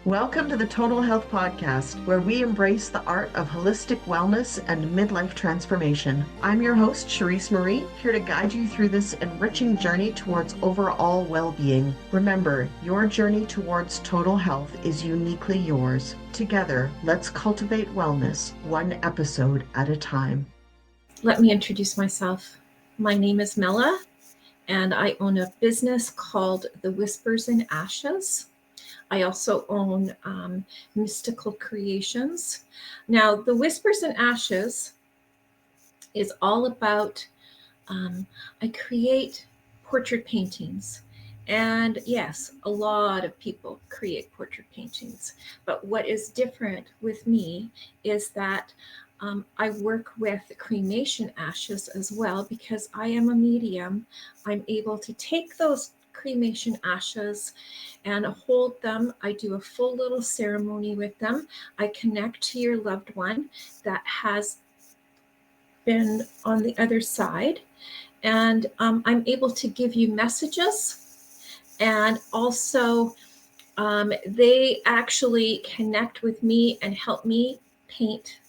Welcome to the Total Health Podcast, where we embrace the art of holistic wellness and midlife transformation. I'm your host, Cherise Marie, here to guide you through this enriching journey towards overall well-being. Remember, your journey towards total health is uniquely yours. Together, let's cultivate wellness, one episode at a time. Let me introduce myself. My name is Maella, and I own a business called The Whispers in Ashes. I also own Mystical Creations. Now, The Whispers in Ashes is all about, I create portrait paintings. And yes, a lot of people create portrait paintings. But what is different with me is that I work with cremation ashes as well, because I am a medium. I'm able to take those cremation ashes and hold them. I do a full little ceremony with them. I connect to your loved one that has been on the other side, and I'm able to give you messages, and also they actually connect with me and help me paint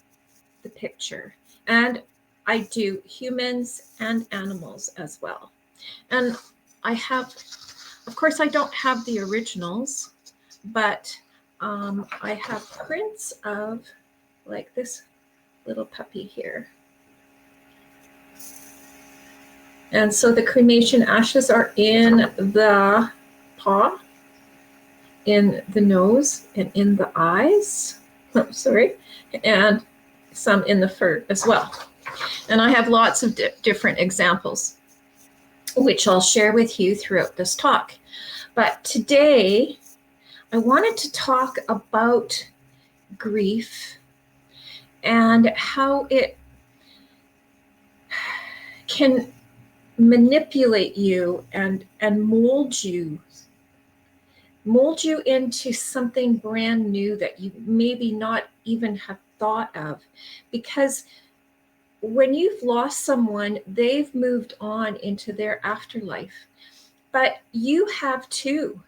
the picture. And I do humans and animals as well. And I have, of course, I don't have the originals, but I have prints of like this little puppy here. And so the cremation ashes are in the paw, in the nose, and in the eyes. Oh, sorry. And some in the fur as well. And I have lots of different examples, which I'll share with you throughout this talk. But today, I wanted to talk about grief and how it can manipulate you and mold you into something brand new that you maybe not even have thought of. Because when you've lost someone, they've moved on into their afterlife, but you have too.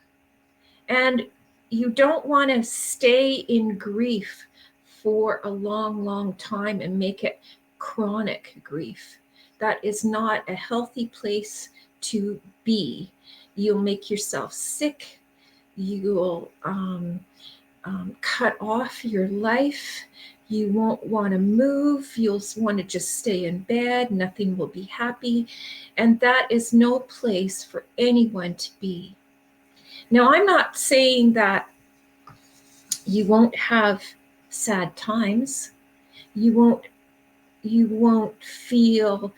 And you don't want to stay in grief for a long, long time and make it chronic grief. That is not a healthy place to be. You'll make yourself sick. You'll cut off your life. You won't want to move. You'll want to just stay in bed. Nothing will be happy. And that is no place for anyone to be. Now, I'm not saying that you won't have sad times. You won't feel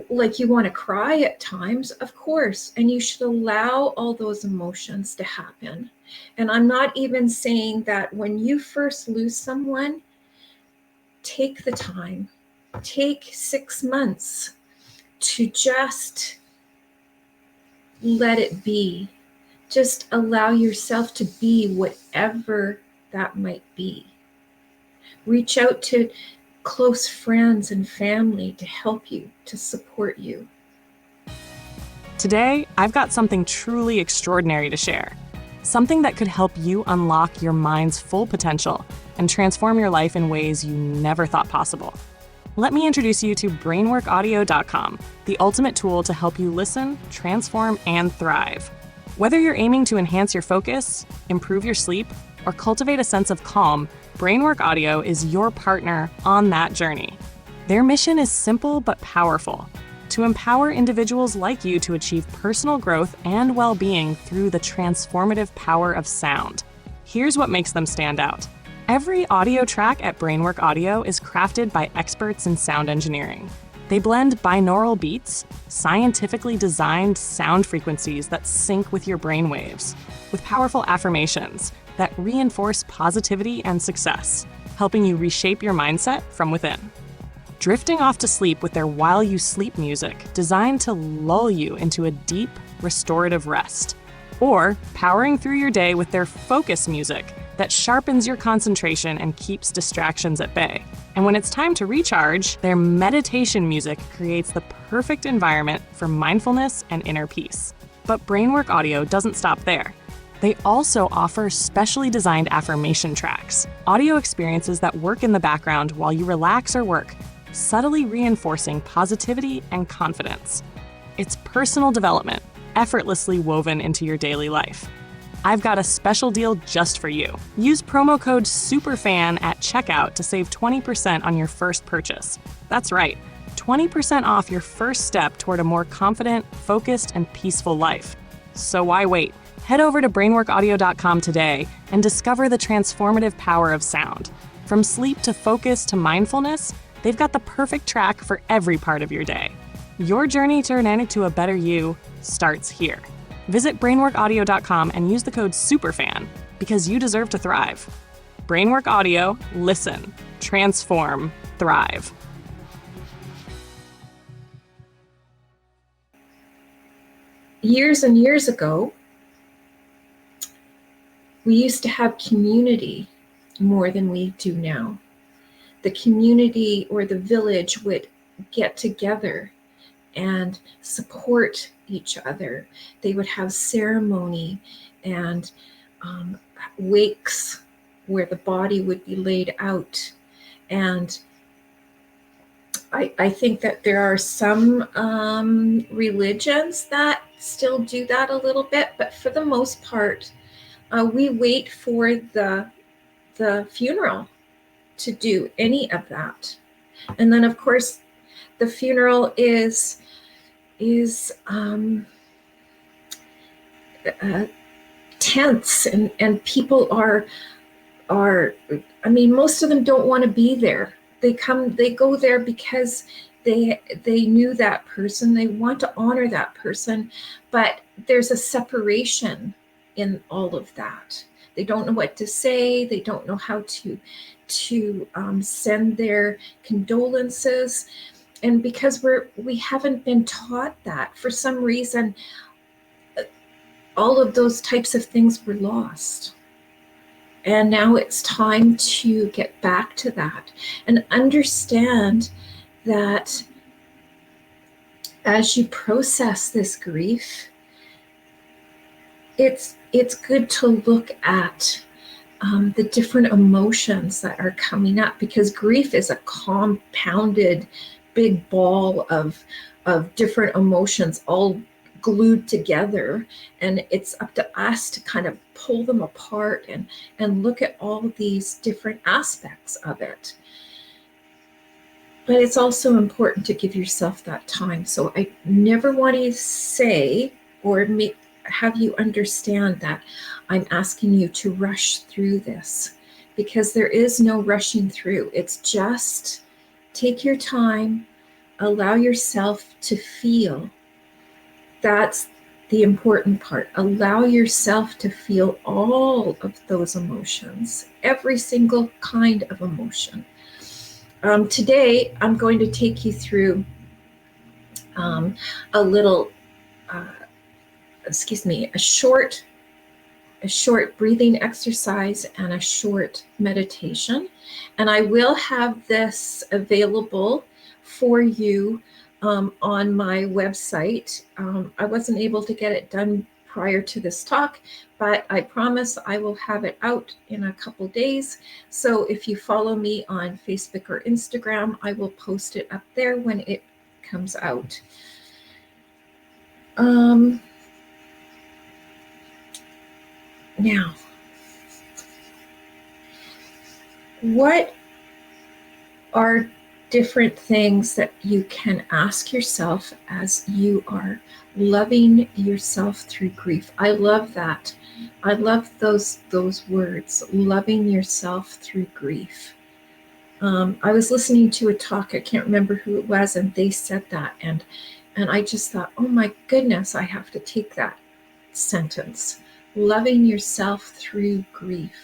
like you want to cry at times, of course, and you should allow all those emotions to happen. And I'm not even saying that when you first lose someone, take the time, take 6 months to just let it be. Just allow yourself to be whatever that might be. Reach out to close friends and family to help you, to support you. Today, I've got something truly extraordinary to share. Something that could help you unlock your mind's full potential and transform your life in ways you never thought possible. Let me introduce you to brainworkaudio.com, the ultimate tool to help you listen, transform, and thrive. Whether you're aiming to enhance your focus, improve your sleep, or cultivate a sense of calm, Brainwork Audio is your partner on that journey. Their mission is simple but powerful: to empower individuals like you to achieve personal growth and well-being through the transformative power of sound. Here's what makes them stand out. Every audio track at Brainwork Audio is crafted by experts in sound engineering. They blend binaural beats, scientifically designed sound frequencies that sync with your brainwaves, with powerful affirmations that reinforce positivity and success, helping you reshape your mindset from within. Drifting off to sleep with their While You Sleep music, designed to lull you into a deep, restorative rest. Or powering through your day with their Focus music that sharpens your concentration and keeps distractions at bay. And when it's time to recharge, their meditation music creates the perfect environment for mindfulness and inner peace. But Brainwork Audio doesn't stop there. They also offer specially designed affirmation tracks, audio experiences that work in the background while you relax or work, subtly reinforcing positivity and confidence. It's personal development, effortlessly woven into your daily life. I've got a special deal just for you. Use promo code SUPERFAN at checkout to save 20% on your first purchase. That's right, 20% off your first step toward a more confident, focused, and peaceful life. So why wait? Head over to brainworkaudio.com today and discover the transformative power of sound. From sleep to focus to mindfulness, they've got the perfect track for every part of your day. Your journey to turning into a better you starts here. Visit brainworkaudio.com and use the code SUPERFAN because you deserve to thrive. Brainwork Audio, listen, transform, thrive. Years and years ago, we used to have community more than we do now. The community or the village would get together and support each other. They would have ceremony and wakes where the body would be laid out. And I think that there are some religions that still do that a little bit, but for the most part, we wait for the funeral to do any of that. And then, of course, the funeral is tense, and people are I mean, most of them don't want to be there. They go there because they knew that person, they want to honor that person, but there's a separation in all of that. They don't know what to say, they don't know how to send their condolences. And because we haven't been taught that, for some reason, all of those types of things were lost. And now it's time to get back to that and understand that as you process this grief, it's good to look at the different emotions that are coming up, because grief is a compounded big ball of different emotions all glued together, and it's up to us to kind of pull them apart and look at all these different aspects of it. But it's also important to give yourself that time. So I never want to say or have you understand that I'm asking you to rush through this, because there is no rushing through. It's just take your time, allow yourself to feel. That's the important part. Allow yourself to feel all of those emotions, every single kind of emotion. Today, I'm going to take you through a little, a short breathing exercise and a short meditation. And I will have this available for you on my website. I wasn't able to get it done prior to this talk, but I promise I will have it out in a couple days. So if you follow me on Facebook or Instagram, I will post it up there when it comes out. Now, what are different things that you can ask yourself as you are loving yourself through grief? I love that. I love those words, loving yourself through grief. I was listening to a talk, I can't remember who it was, and they said that, and I just thought, oh my goodness, I have to take that sentence, loving yourself through grief.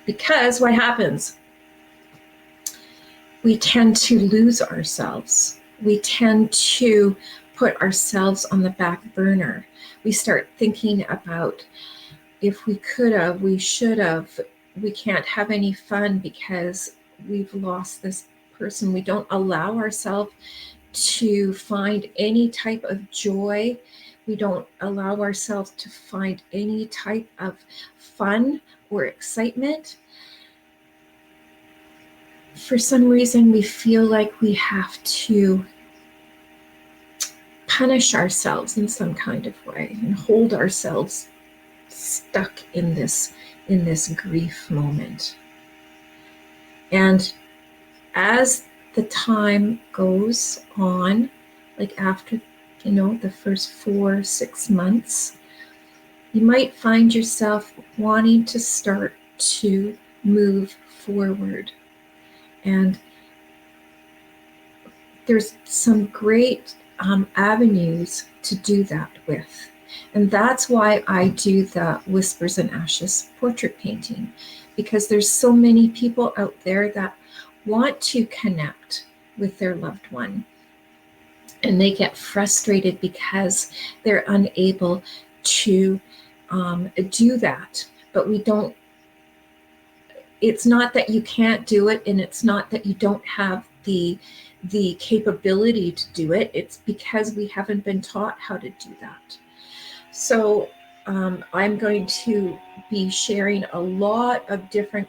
Because what happens? We tend to lose ourselves. We tend to put ourselves on the back burner. We start thinking about if we could have, we should have, we can't have any fun because we've lost this person. We don't allow ourselves to find any type of joy We don't allow ourselves to find any type of fun or excitement. For some reason, we feel like we have to punish ourselves in some kind of way and hold ourselves stuck in this grief moment. And as the time goes on, like after, the first 4-6 months, you might find yourself wanting to start to move forward. And there's some great avenues to do that with. And that's why I do the Whispers and Ashes portrait painting, because there's so many people out there that want to connect with their loved one. And they get frustrated because they're unable to do that. But we don't, it's not that you can't do it, and it's not that you don't have the capability to do it. It's because we haven't been taught how to do that. So I'm going to be sharing a lot of different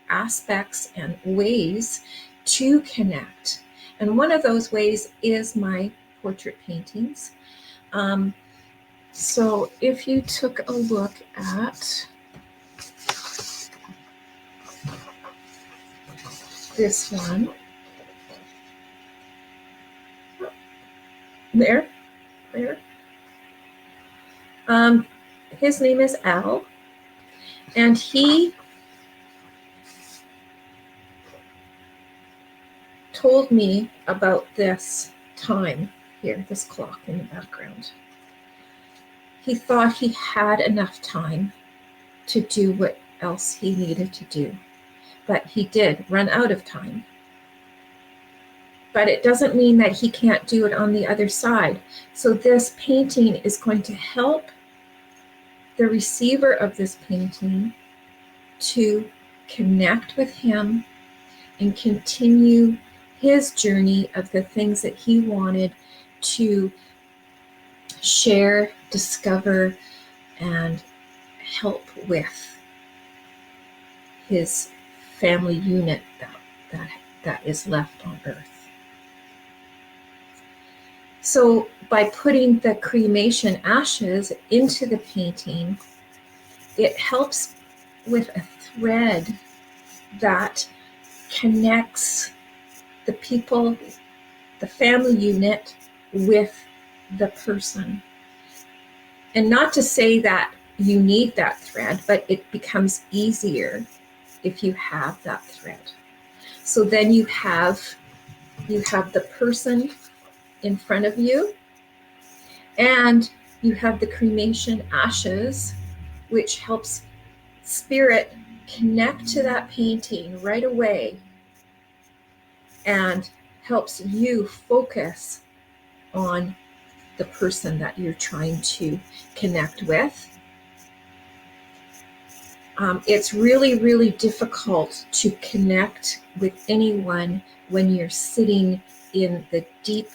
aspects and ways to connect. And one of those ways is my portrait paintings. So if you took a look at this one, there. His name is Al, and he told me about this time here, this clock in the background. He thought he had enough time to do what else he needed to do, but he did run out of time. But it doesn't mean that he can't do it on the other side. So this painting is going to help the receiver of this painting to connect with him and continue his journey of the things that he wanted to share, discover, and help with his family unit that is left on Earth. So by putting the cremation ashes into the painting, it helps with a thread that connects the people, the family unit, with the person. And not to say that you need that thread, but it becomes easier if you have that thread. So then you have the person in front of you, and you have the cremation ashes, which helps spirit connect to that painting right away and helps you focus on the person that you're trying to connect with. It's really, really difficult to connect with anyone when you're sitting in the deep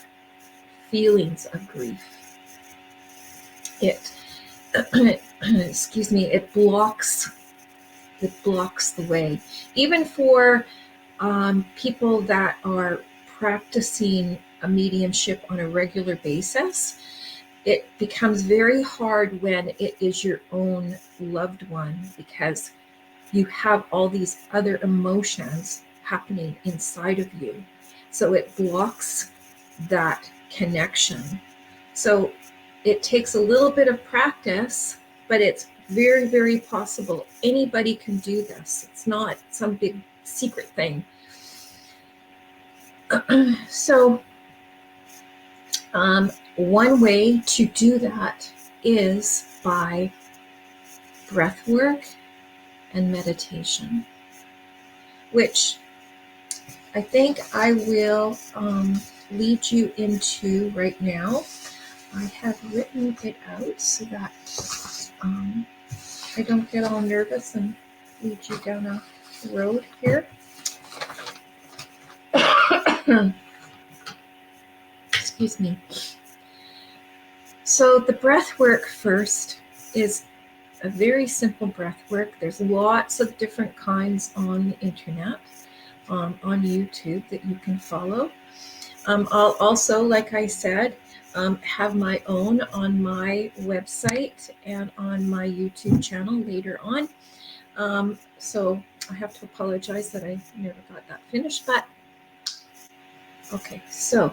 feelings of grief. It it blocks the way. Even for people that are practicing a mediumship on a regular basis, it becomes very hard when it is your own loved one, because you have all these other emotions happening inside of you. So it blocks that connection. So it takes a little bit of practice, but it's very, very possible. Anybody can do this. It's not some big secret thing. So one way to do that is by breath work and meditation, which I think I will lead you into right now. I have written it out so that I don't get all nervous and lead you down a road here. Excuse me. So the breath work first is a very simple breath work. There's lots of different kinds on the internet, on YouTube that you can follow. I'll also, like I said, have my own on my website and on my YouTube channel later on. So I have to apologize that I never got that finished, but okay, so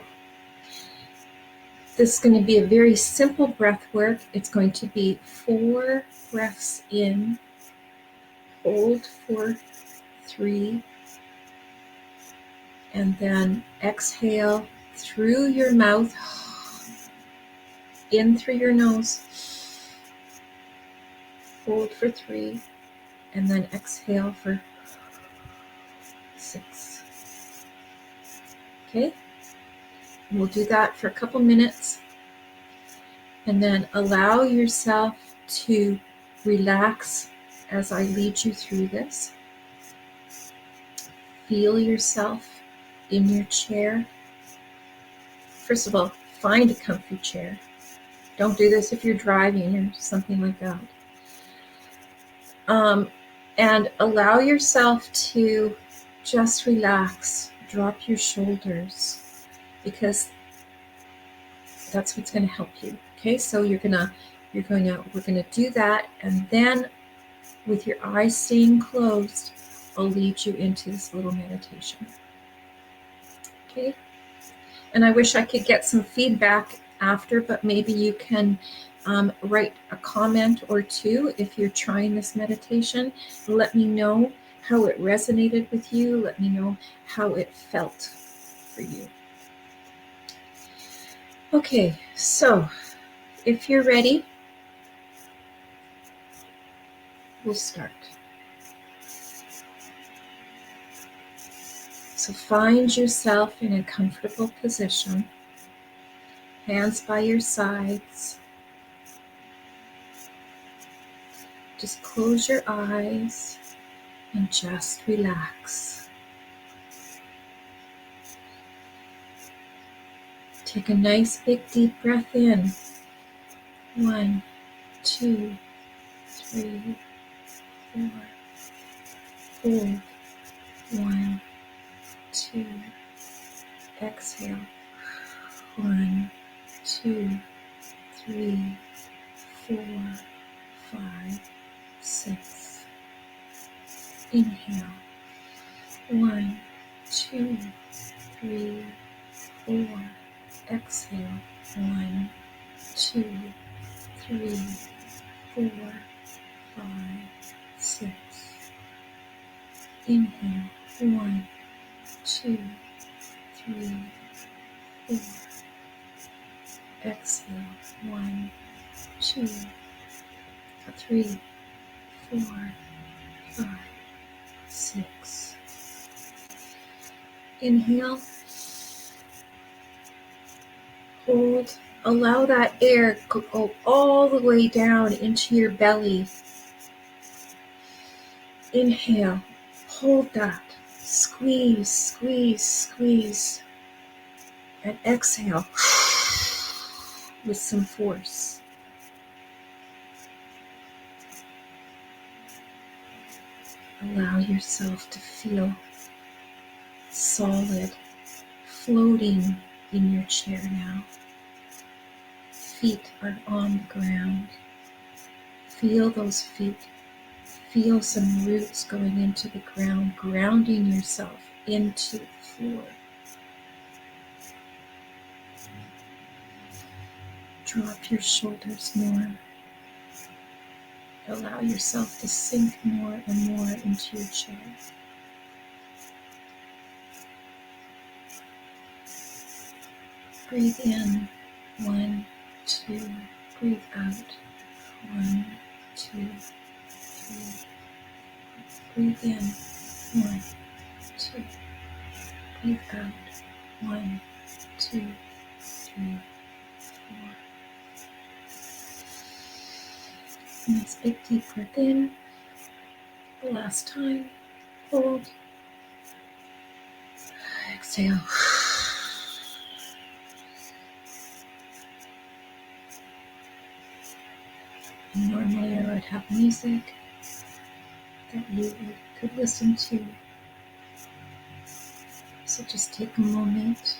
this is going to be a very simple breath work. It's going to be 4 breaths in, hold for 3, and then exhale through your mouth, in through your nose, hold for 3, and then exhale for 6. Okay, and we'll do that for a couple minutes, and then allow yourself to relax as I lead you through this. Feel yourself in your chair. First of all, find a comfy chair. Don't do this if you're driving or something like that. And allow yourself to just relax, drop your shoulders, because that's what's going to help you. Okay, so we're going to do that, and then with your eyes staying closed, I'll lead you into this little meditation. Okay, and I wish I could get some feedback after, but maybe you can write a comment or two if you're trying this meditation. Let me know how it resonated with you. Let me know how it felt for you. Okay, so if you're ready, we'll start. So find yourself in a comfortable position, hands by your sides. Just close your eyes and just relax. Take a nice big deep breath in. 1, 2, 3, 4. Hold. 1, 2. Exhale. 1, 2, 3, 4, 5, 6. Inhale. 1, 2, 3, 4. Exhale. 1, 2, 3, 4, 5, 6. Inhale. 1, 2, 3, 4. Exhale. 1, 2, 3, 4, 5, 6. Inhale. Hold. Allow that air to go all the way down into your belly. Inhale. Hold that. Squeeze, squeeze, squeeze. And exhale with some force. Allow yourself to feel solid, floating in your chair now. Feet are on the ground. Feel those feet. Feel some roots going into the ground, grounding yourself into the floor. Drop your shoulders more. Allow yourself to sink more and more into your chair. Breathe in. 1, 2. Breathe out. 1, 2, 3. Breathe in. 1, 2. Breathe out. 1, 2, 3, 4. Nice big deep breath in. The last time. Hold. Exhale. Normally I would have music that you could listen to. So just take a moment.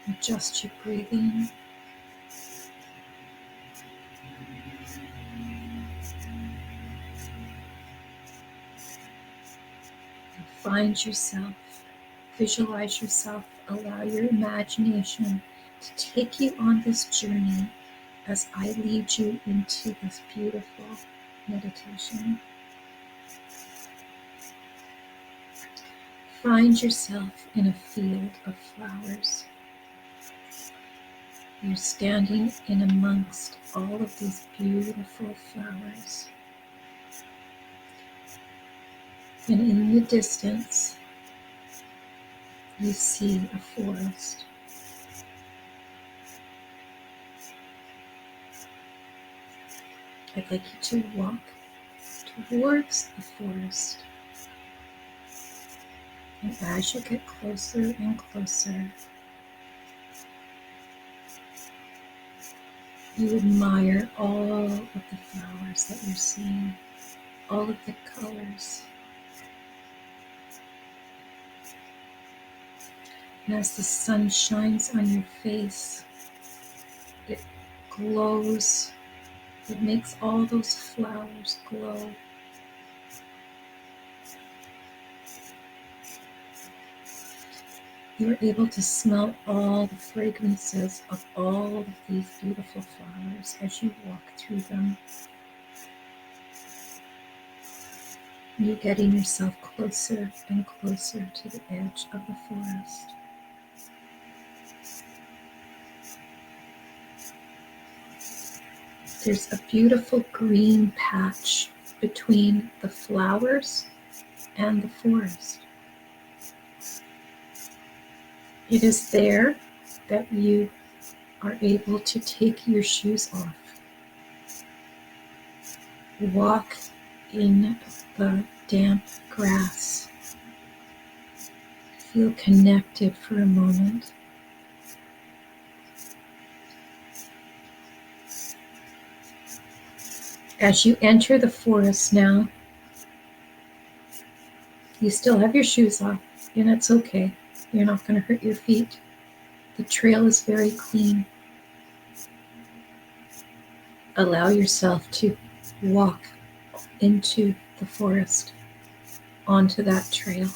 Adjust your breathing. And find yourself. Visualize yourself. Allow your imagination to take you on this journey as I lead you into this beautiful meditation. Find yourself in a field of flowers. You're standing in amongst all of these beautiful flowers. And in the distance, you see a forest. I'd like you to walk towards the forest. And as you get closer and closer, you admire all of the flowers that you're seeing, all of the colors. And as the sun shines on your face, it glows. It makes all those flowers glow. You're able to smell all the fragrances of all of these beautiful flowers as you walk through them. You're getting yourself closer and closer to the edge of the forest. There's a beautiful green patch between the flowers and the forest. It is there that you are able to take your shoes off. Walk in the damp grass. Feel connected for a moment. As you enter the forest now, you still have your shoes off, and it's okay. You're not going to hurt your feet. The trail is very clean. Allow yourself to walk into the forest, onto that trail.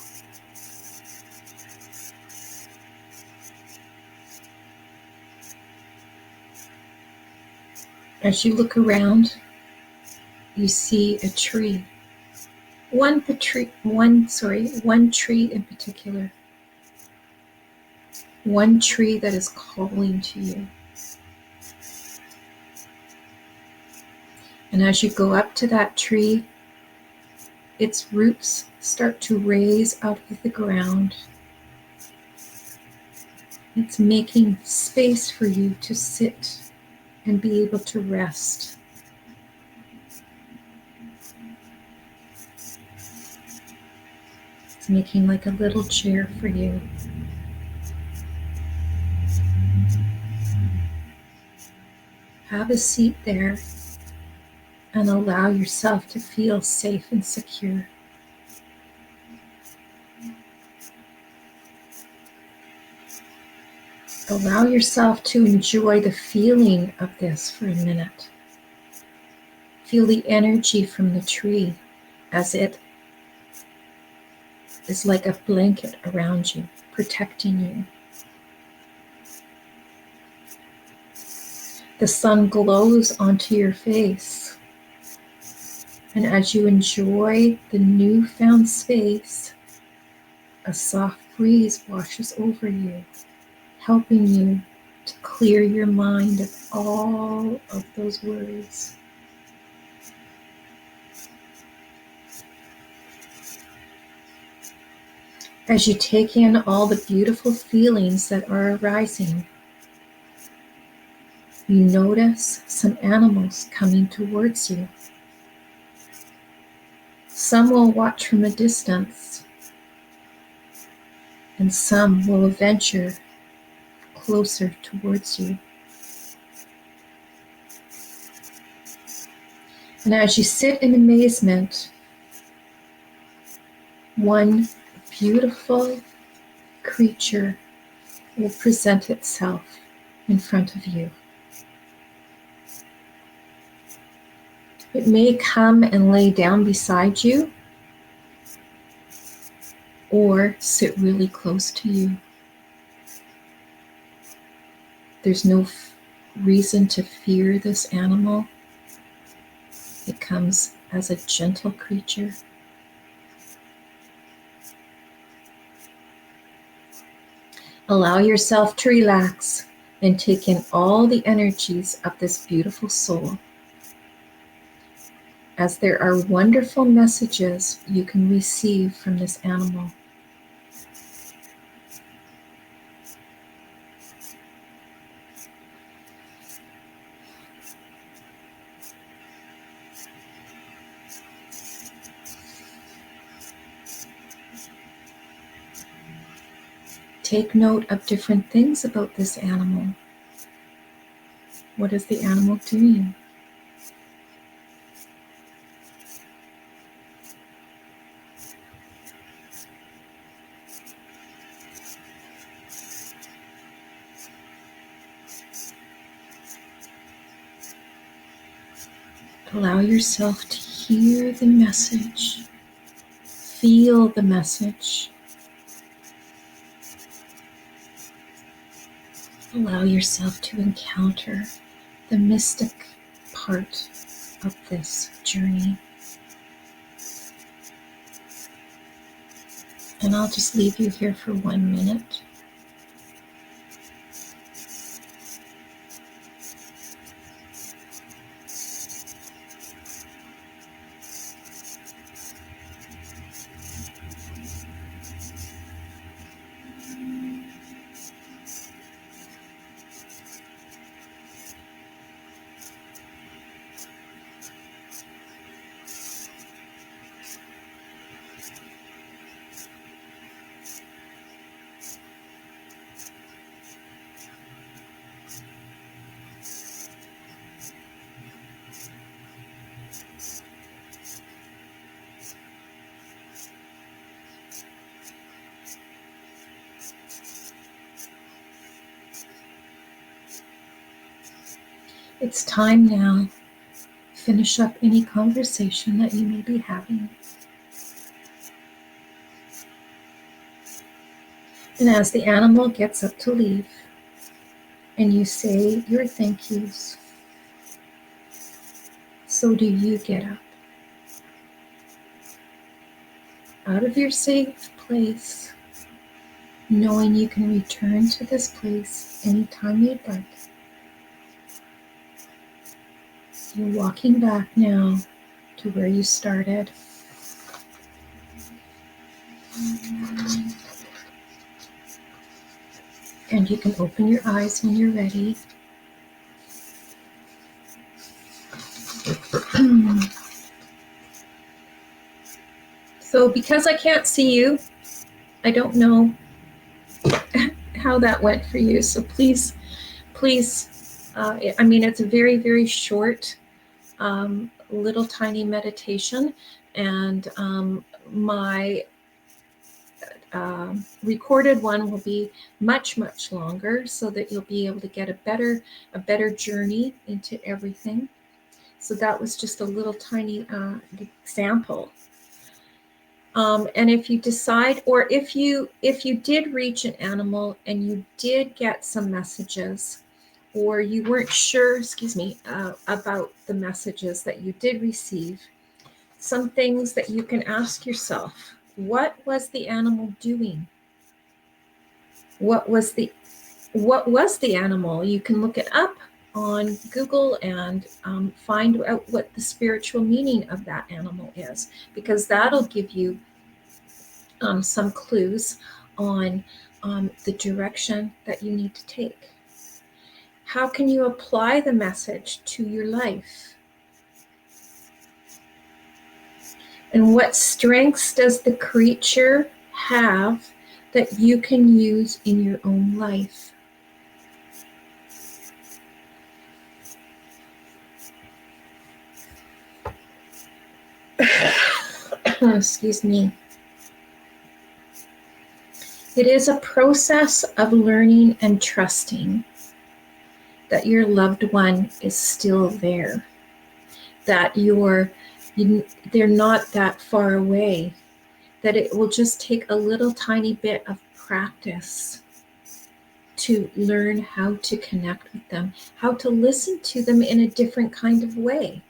As you look around, you see a tree. One tree in particular. One tree that is calling to you. And as you go up to that tree, its roots start to raise out of the ground. It's making space for you to sit and be able to rest. It's making like a little chair for you. Have a seat there and allow yourself to feel safe and secure. Allow yourself to enjoy the feeling of this for a minute. Feel the energy from the tree as it is like a blanket around you, protecting you. The sun glows onto your face. And as you enjoy the newfound space, a soft breeze washes over you, helping you to clear your mind of all of those worries. As you take in all the beautiful feelings that are arising, you notice some animals coming towards you. Some will watch from a distance, and some will venture closer towards you. And as you sit in amazement, one beautiful creature will present itself in front of you. It may come and lay down beside you or sit really close to you. There's no reason to fear this animal. It comes as a gentle creature. Allow yourself to relax and take in all the energies of this beautiful soul, as there are wonderful messages you can receive from this animal. Take note of different things about this animal. What is the animal doing? Allow yourself to hear the message, feel the message. Allow yourself to encounter the mystic part of this journey. And I'll just leave you here for 1 minute. It's time now. Finish up any conversation that you may be having. And as the animal gets up to leave, and you say your thank yous, so do you get up. Out of your safe place, knowing you can return to this place anytime you'd like. You're walking back now to where you started. And you can open your eyes when you're ready. So because I can't see you, I don't know how that went for you. So please, it's a very, very short, little tiny meditation. And my recorded one will be much, much longer, so that you'll be able to get a better journey into everything. So that was just a little tiny example. And if you decide, or if you did reach an animal and you did get some messages, or you weren't sure, about the messages that you did receive, some things that you can ask yourself: what was the animal doing? What was the animal? You can look it up on Google and find out what the spiritual meaning of that animal is, because that'll give you some clues on the direction that you need to take. How can you apply the message to your life? And what strengths does the creature have that you can use in your own life? excuse me. It is a process of learning and trusting that your loved one is still there, that they're not that far away, that it will just take a little tiny bit of practice to learn how to connect with them, how to listen to them in a different kind of way.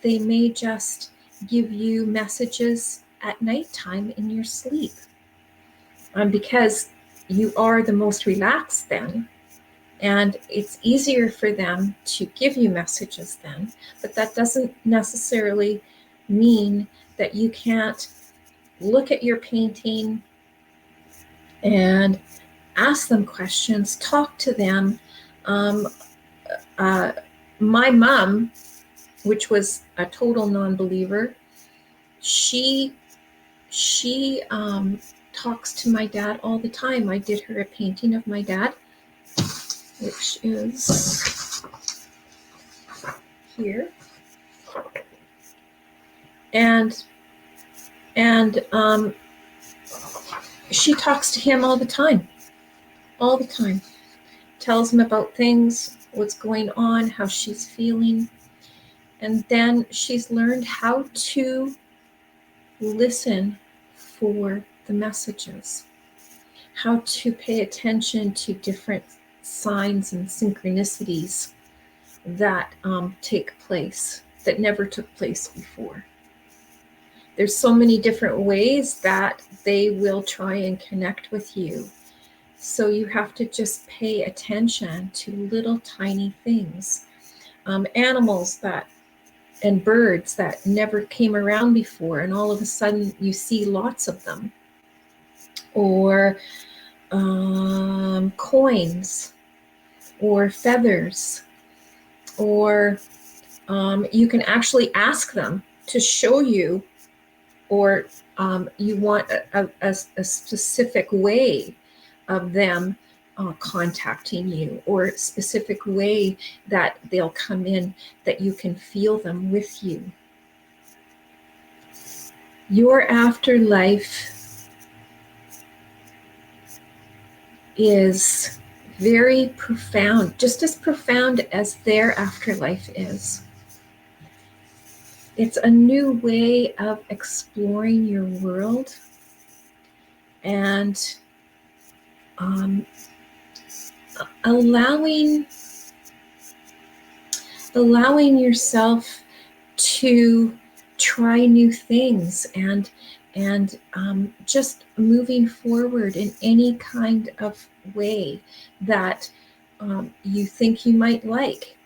They may just give you messages at nighttime in your sleep, because you are the most relaxed then. And it's easier for them to give you messages then, but that doesn't necessarily mean that you can't look at your painting and ask them questions, talk to them. My mom, which was a total non-believer, she talks to my dad all the time. I did her a painting of my dad, which is here, and she talks to him all the time, tells him about things, what's going on, how she's feeling. And then she's learned how to listen for the messages, how to pay attention to different signs and synchronicities that take place that never took place before. There's so many different ways that they will try and connect with you. So you have to just pay attention to little tiny things. Animals and birds that never came around before, and all of a sudden you see lots of them. Or coins, or feathers, or you can actually ask them to show you, or you want a specific way of them contacting you, or a specific way that they'll come in, that you can feel them with you. Your afterlife is very profound, just as profound as their afterlife is. It's a new way of exploring your world, and allowing yourself to try new things, and just moving forward in any kind of way that you think you might like.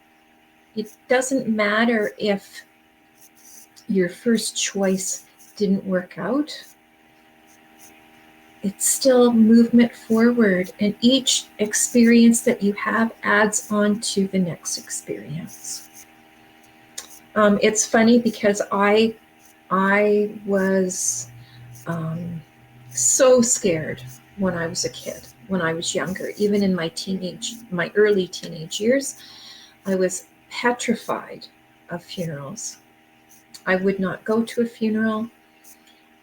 It doesn't matter if your first choice didn't work out. It's still movement forward, and each experience that you have adds on to the next experience. It's funny because I was so scared when I was a kid, when I was younger, even in my early teenage years. I was petrified of funerals. I would not go to a funeral.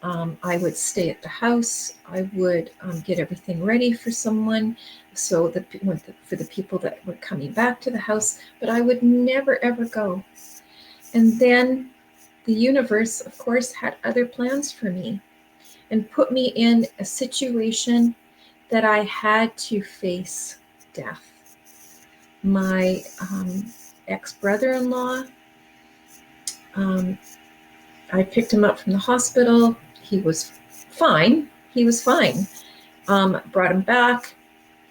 I would stay at the house. I would get everything ready for someone, for the people that were coming back to the house, but I would never, ever go. And then the universe, of course, had other plans for me and put me in a situation that I had to face death. My ex-brother-in-law, I picked him up from the hospital. He was fine. Brought him back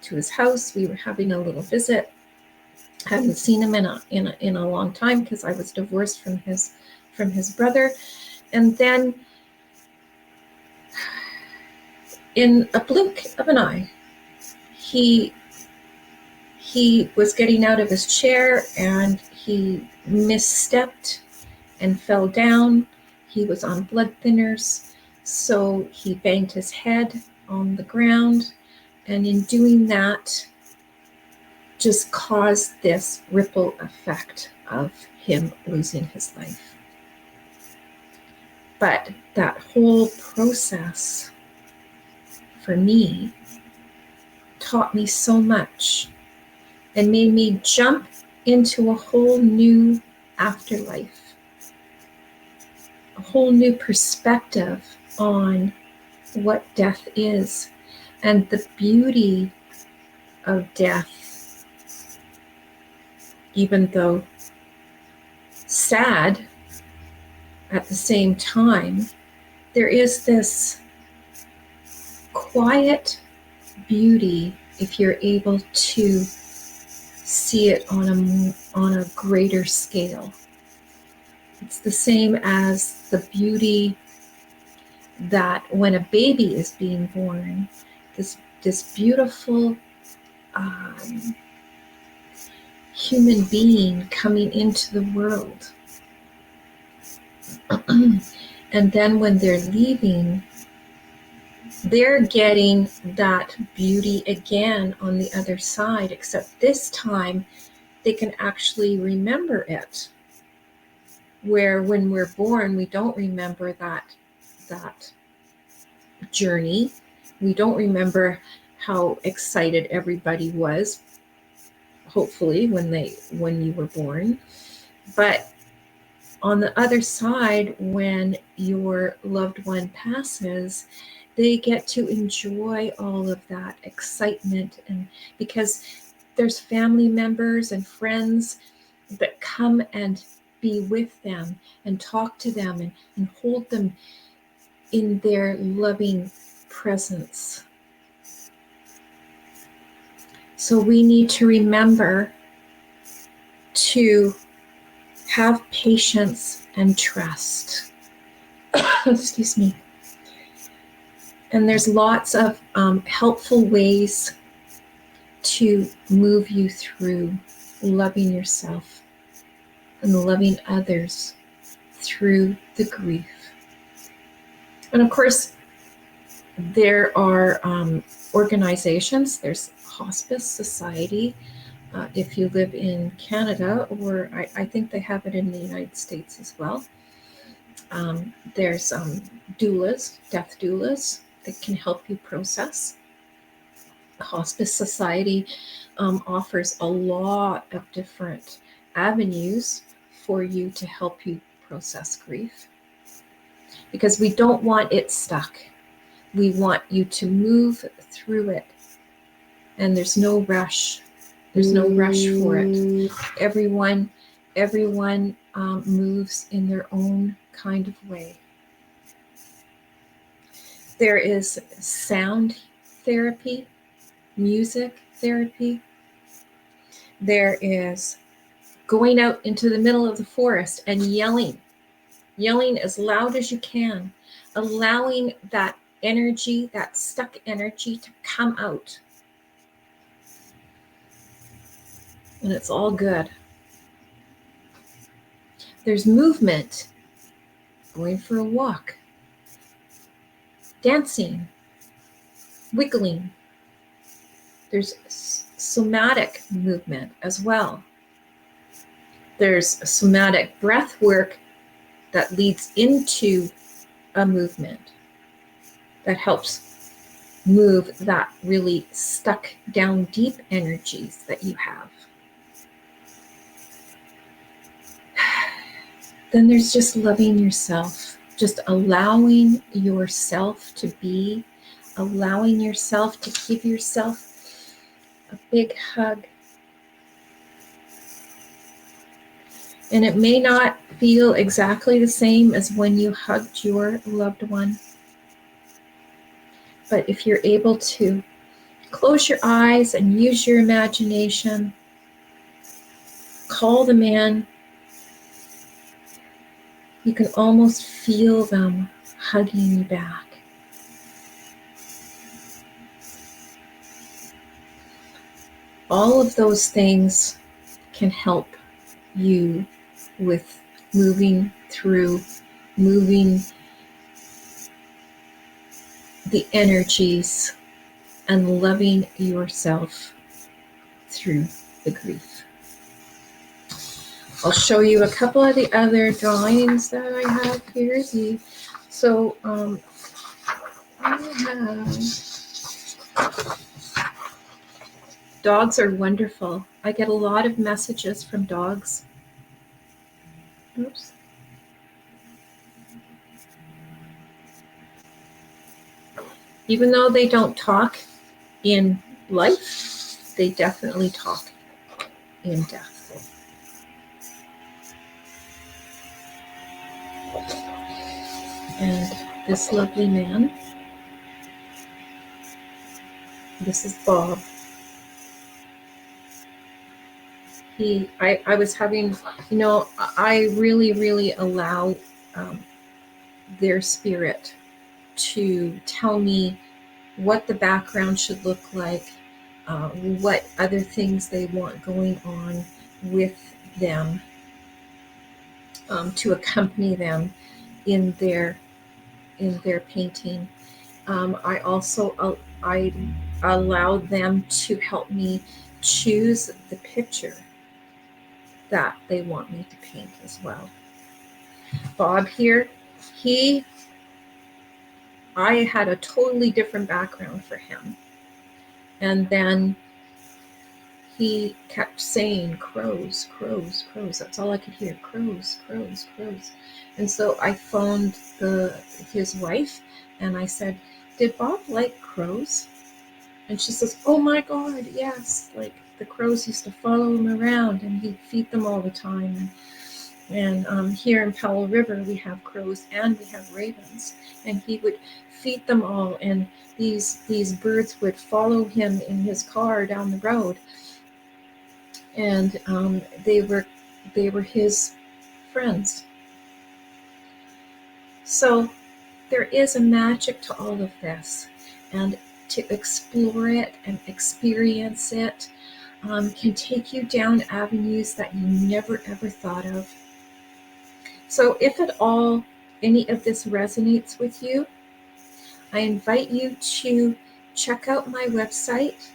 to his house. We were having a little visit. I hadn't seen him in a long time, because I was divorced from his brother. And then, in a blink of an eye, he was getting out of his chair, and he misstepped and fell down. He was on blood thinners, so he banged his head on the ground, and in doing that, just caused this ripple effect of him losing his life. But that whole process for me taught me so much and made me jump into a whole new afterlife, a whole new perspective on what death is and the beauty of death, even though sad at the same time. There is this quiet beauty if you're able to see it on a greater scale. It's the same as the beauty that when a baby is being born, this beautiful human being coming into the world. And then when they're leaving, they're getting that beauty again on the other side, except this time they can actually remember it. Where when we're born, we don't remember that journey. We don't remember how excited everybody was, hopefully, when you were born. But on the other side, when your loved one passes, they get to enjoy all of that excitement, and because there's family members and friends that come and be with them and talk to them and hold them in their loving presence. So we need to remember to have patience and trust. Excuse me. And there's lots of helpful ways to move you through loving yourself and loving others through the grief. And of course, there are organizations. There's Hospice Society, if you live in Canada, or I think they have it in the United States as well. There's doulas, death doulas, that can help you process. Hospice Society offers a lot of different avenues for you to help you process grief, because we don't want it stuck. We want you to move through it, and there's no rush. There's no rush for it. Everyone moves in their own kind of way. There is sound therapy, music therapy. There is going out into the middle of the forest and yelling as loud as you can, allowing that energy, that stuck energy, to come out. And it's all good. There's movement, going for a walk, dancing, wiggling. There's somatic movement as well. There's somatic breath work that leads into a movement that helps move that really stuck down deep energies that you have. Then there's just loving yourself, just allowing yourself to be, allowing yourself to give yourself a big hug. And it may not feel exactly the same as when you hugged your loved one, but if you're able to close your eyes and use your imagination, call them in, you can almost feel them hugging you back. All of those things can help you with moving the energies and loving yourself through the grief. I'll show you a couple of the other drawings that I have here. So I have dogs are wonderful. I get a lot of messages from dogs. Oops. Even though they don't talk in life, they definitely talk in death. And this lovely man, this is Bob. I was having, I really allow their spirit to tell me what the background should look like, what other things they want going on with them, to accompany them in their painting. I also I allowed them to help me choose the picture that they want me to paint as well. Bob here, I had a totally different background for him. And then he kept saying crows, crows, crows. That's all I could hear. Crows, crows, crows. And so I phoned his wife and I said, "Did Bob like crows?" And she says, "Oh my God, yes. Like the crows used to follow him around and he'd feed them all the time." And here in Powell River, we have crows and we have ravens. And he would feed them all. And these birds would follow him in his car down the road. And they were his friends. So there is a magic to all of this. And to explore it and experience it can take you down avenues that you never ever thought of. So if at all any of this resonates with you, I invite you to check out my website,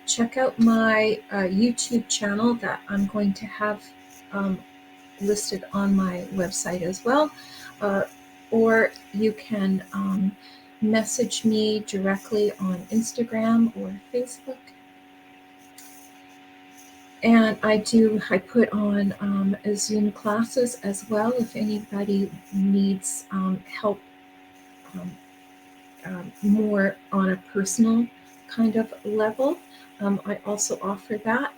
check out my YouTube channel that I'm going to have listed on my website as well, or you can message me directly on Instagram or Facebook. And I put on Zoom classes as well if anybody needs help more on a personal kind of level. I also offer that.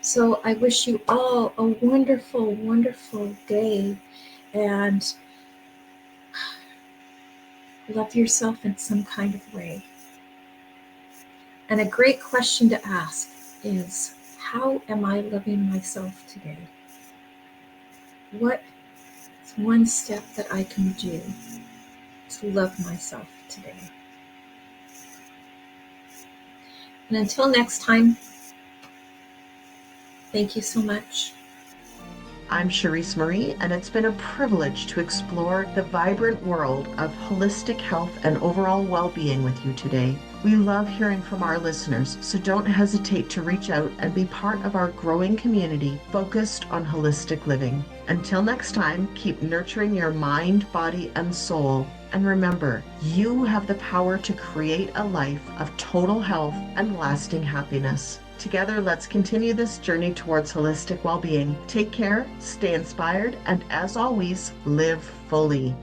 So I wish you all a wonderful, wonderful day, and love yourself in some kind of way. And a great question to ask is, how am I loving myself today? What is one step that I can do to love myself today? And until next time, thank you so much. I'm Cherise Marie, and it's been a privilege to explore the vibrant world of holistic health and overall well-being with you today. We love hearing from our listeners, so don't hesitate to reach out and be part of our growing community focused on holistic living. Until next time, keep nurturing your mind, body, and soul. And remember, you have the power to create a life of total health and lasting happiness. Together, let's continue this journey towards holistic well-being. Take care, stay inspired, and as always, live fully.